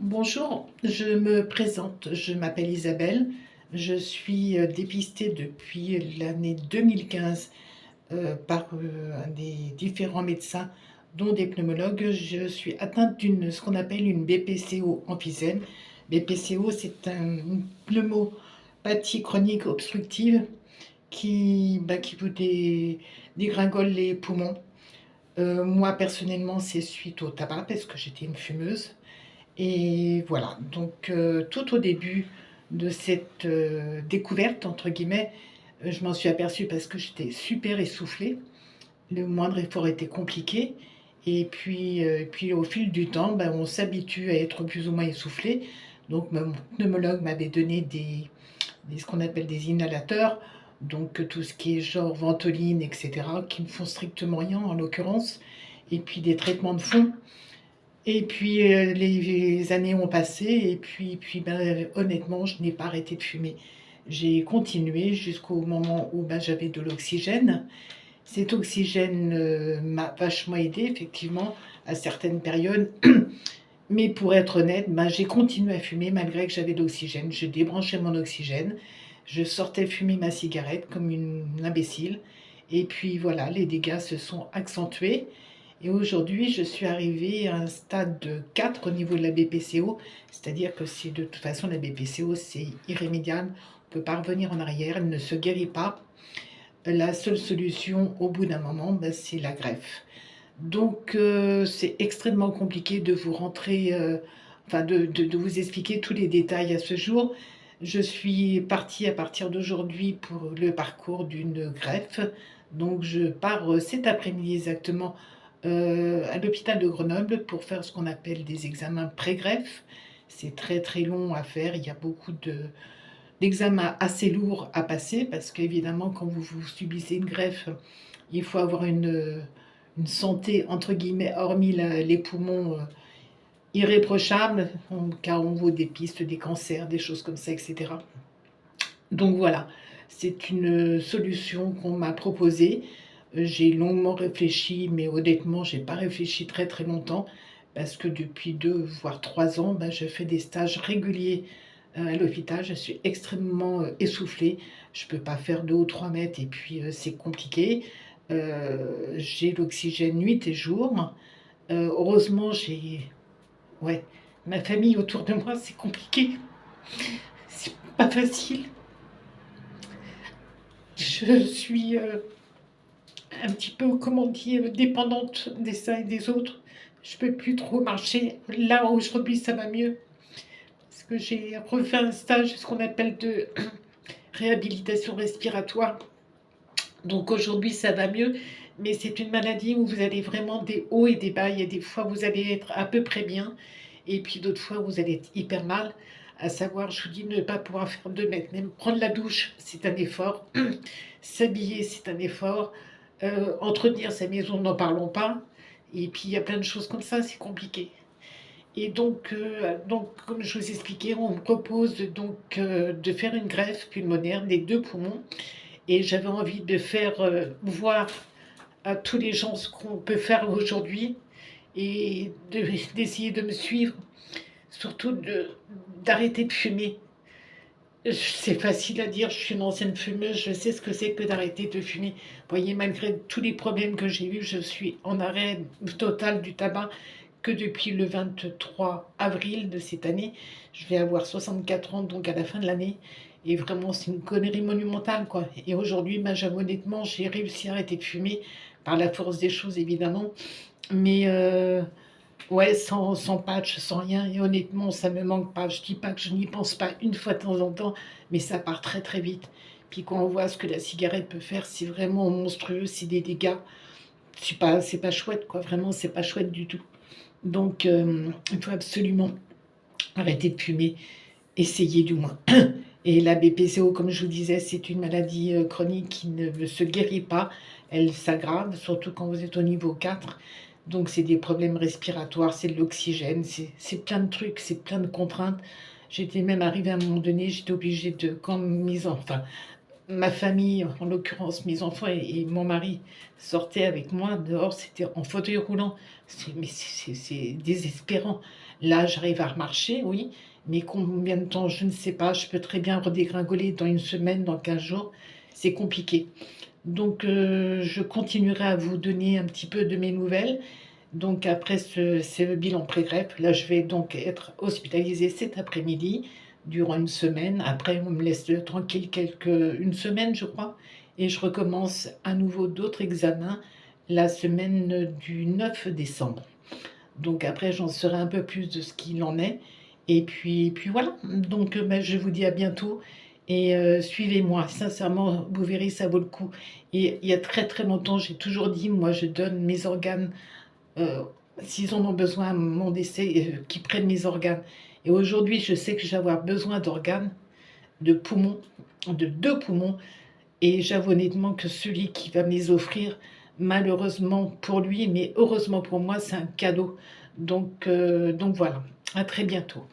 Bonjour, je me présente, je m'appelle Isabelle, je suis dépistée depuis l'année 2015 par un des différents médecins, dont des pneumologues. Je suis atteinte d'une ce qu'on appelle une BPCO emphysème. BPCO, c'est une pneumopathie chronique obstructive qui vous dégringole les poumons. Moi, personnellement, c'est suite au tabac parce que j'étais une fumeuse. Et voilà, donc tout au début de cette découverte, entre guillemets, je m'en suis aperçue parce que j'étais super essoufflée. Le moindre effort était compliqué. Et puis au fil du temps, ben, on s'habitue à être plus ou moins essoufflé. Donc mon pneumologue m'avait donné ce qu'on appelle des inhalateurs, donc tout ce qui est genre ventoline, etc., qui ne font strictement rien en l'occurrence. Et puis des traitements de fond. Et puis les années ont passé et puis ben, honnêtement, je n'ai pas arrêté de fumer. J'ai continué jusqu'au moment où ben, j'avais de l'oxygène. Cet oxygène m'a vachement aidé effectivement à certaines périodes. Mais pour être honnête, ben, j'ai continué à fumer malgré que j'avais de l'oxygène. Je débranchais mon oxygène, je sortais fumer ma cigarette comme une imbécile. Et puis voilà, les dégâts se sont accentués. Et aujourd'hui, je suis arrivée à un stade de 4 au niveau de la BPCO, c'est-à-dire que si de toute façon la BPCO c'est irrémédiable, on ne peut pas revenir en arrière, elle ne se guérit pas. La seule solution au bout d'un moment, ben, c'est la greffe. Donc c'est extrêmement compliqué de vous rentrer, enfin de vous expliquer tous les détails à ce jour. Je suis partie à partir d'aujourd'hui pour le parcours d'une greffe. Donc je pars cet après-midi exactement à l'hôpital de Grenoble pour faire ce qu'on appelle des examens pré-greffe. C'est très très long à faire, il y a beaucoup d'examens assez lourds à passer parce qu'évidemment quand vous subissez une greffe, il faut avoir une santé entre guillemets, hormis les poumons, irréprochable, car on vaut des pistes, des cancers, des choses comme ça, etc. Donc voilà, c'est une solution qu'on m'a proposée. J'ai longuement réfléchi, mais honnêtement, j'ai pas réfléchi très très longtemps parce que depuis 2 voire 3 ans, ben, je fais des stages réguliers à l'hôpital. Je suis extrêmement essoufflée. Je peux pas faire 2 ou 3 mètres et puis c'est compliqué. J'ai l'oxygène nuit et jour. Heureusement, j'ai ouais, ma famille autour de moi, c'est compliqué. C'est pas facile. Je suis un petit peu, comment dire, dépendante des uns et des autres. Je peux plus trop marcher. Là, aujourd'hui, ça va mieux. Parce que j'ai refait un stage, ce qu'on appelle de réhabilitation respiratoire. Donc aujourd'hui, ça va mieux. Mais c'est une maladie où vous avez vraiment des hauts et des bas. Il y a des fois, vous allez être à peu près bien. Et puis d'autres fois, vous allez être hyper mal. À savoir, je vous dis, ne pas pouvoir faire 2 mètres. Même prendre la douche, c'est un effort. S'habiller, c'est un effort. Entretenir sa maison, n'en parlons pas. Et puis il y a plein de choses comme ça, c'est compliqué. Et donc, comme je vous expliquais, on me propose donc de faire une greffe pulmonaire des 2 poumons. Et j'avais envie de faire voir à tous les gens ce qu'on peut faire aujourd'hui et d'essayer de me suivre, surtout d'arrêter de fumer. C'est facile à dire, je suis une ancienne fumeuse, je sais ce que c'est que d'arrêter de fumer. Vous voyez, malgré tous les problèmes que j'ai eus, je suis en arrêt total du tabac que depuis le 23 avril de cette année. Je vais avoir 64 ans, donc à la fin de l'année. Et vraiment, c'est une connerie monumentale, quoi. Et aujourd'hui, ben, j'avoue honnêtement, j'ai réussi à arrêter de fumer par la force des choses, évidemment. Mais ouais, sans patch, sans rien. Et honnêtement, ça me manque pas. Je dis pas que je n'y pense pas une fois de temps en temps, mais ça part très très vite. Puis quand on voit ce que la cigarette peut faire, c'est vraiment monstrueux, c'est des dégâts. C'est pas chouette, quoi. Vraiment, c'est pas chouette du tout. Donc, il faut absolument arrêter de fumer, essayer du moins. Et la BPCO, comme je vous disais, c'est une maladie chronique qui ne se guérit pas. Elle s'aggrave, surtout quand vous êtes au niveau 4. Donc, c'est des problèmes respiratoires, c'est de l'oxygène, c'est plein de trucs, c'est plein de contraintes. J'étais même arrivée à un moment donné, j'étais obligée de, quand enfin, ma famille, en l'occurrence mes enfants et mon mari, sortaient avec moi dehors, c'était en fauteuil roulant. C'est désespérant. Là, j'arrive à remarcher, oui, mais combien de temps, je ne sais pas. Je peux très bien redégringoler dans une semaine, dans 15 jours. C'est compliqué. Donc, je continuerai à vous donner un petit peu de mes nouvelles. Donc, après ce bilan pré-greffe, là, je vais donc être hospitalisée cet après-midi durant une semaine. Après, on me laisse tranquille une semaine, je crois, et je recommence à nouveau d'autres examens la semaine du 9 décembre. Donc après, j'en saurai un peu plus de ce qu'il en est. Et puis voilà. Donc ben, je vous dis à bientôt. Et suivez-moi. Sincèrement, vous verrez, ça vaut le coup. Et il y a très très longtemps, j'ai toujours dit, moi, je donne mes organes, euh, s'ils en ont besoin à mon décès, qu'ils prennent mes organes. Et aujourd'hui, je sais que je vais avoir besoin d'organes, de poumons, de 2 poumons. Et j'avoue honnêtement que celui qui va me les offrir, malheureusement pour lui, mais heureusement pour moi, c'est un cadeau. Donc voilà, à très bientôt.